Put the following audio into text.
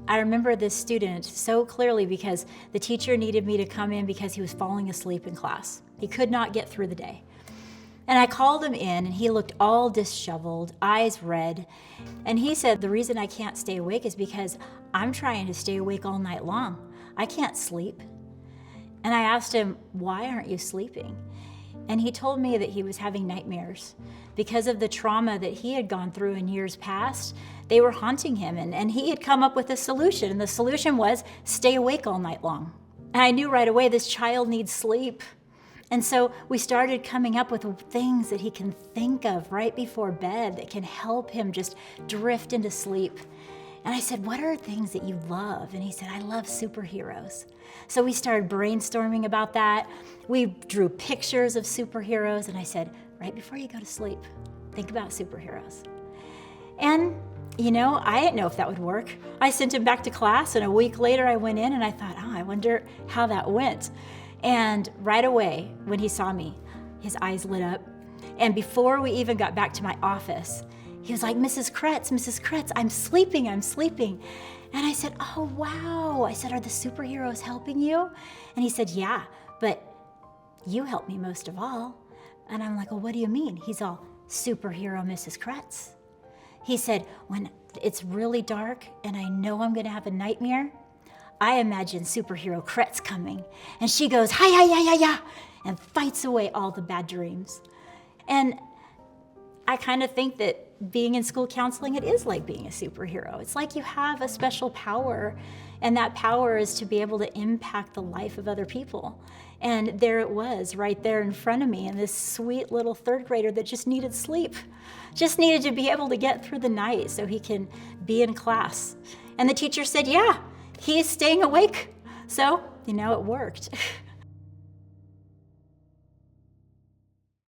I remember this student so clearly because the teacher needed me to come in because he was falling asleep in class. He could not get through the day. And I called him in and he looked all disheveled, eyes red. And he said, the reason I can't stay awake is because I'm trying to stay awake all night long. I can't sleep. And I asked him, why aren't you sleeping? And he told me that he was having nightmares. Because of the trauma that he had gone through in years past, they were haunting him. And he had come up with a solution. And the solution was stay awake all night long. And I knew right away this child needs sleep. And so we started coming up with things that he can think of right before bed that can help him just drift into sleep. And I said, what are things that you love? And he said, I love superheroes. So we started brainstorming about that. We drew pictures of superheroes. And I said, right before you go to sleep, think about superheroes. And, I didn't know if that would work. I sent him back to class. And a week later, I went in and I thought, I wonder how that went. And right away, when he saw me, his eyes lit up. And before we even got back to my office, he was like, Mrs. Kretz, I'm sleeping. And I said, oh, wow. I said, are the superheroes helping you? And he said, yeah, but you help me most of all. And I'm like, well, what do you mean? He's all, superhero Mrs. Kretz. He said, when it's really dark and I know I'm going to have a nightmare, I imagine superhero Kretz coming, and she goes, hi, and fights away all the bad dreams. And I kind of think that being in school counseling, it is like being a superhero. It's like you have a special power, and that power is to be able to impact the life of other people. And there it was, right there in front of me, and this sweet little third grader that just needed sleep, just needed to be able to get through the night so he can be in class. And the teacher said, yeah, he is staying awake. So, it worked.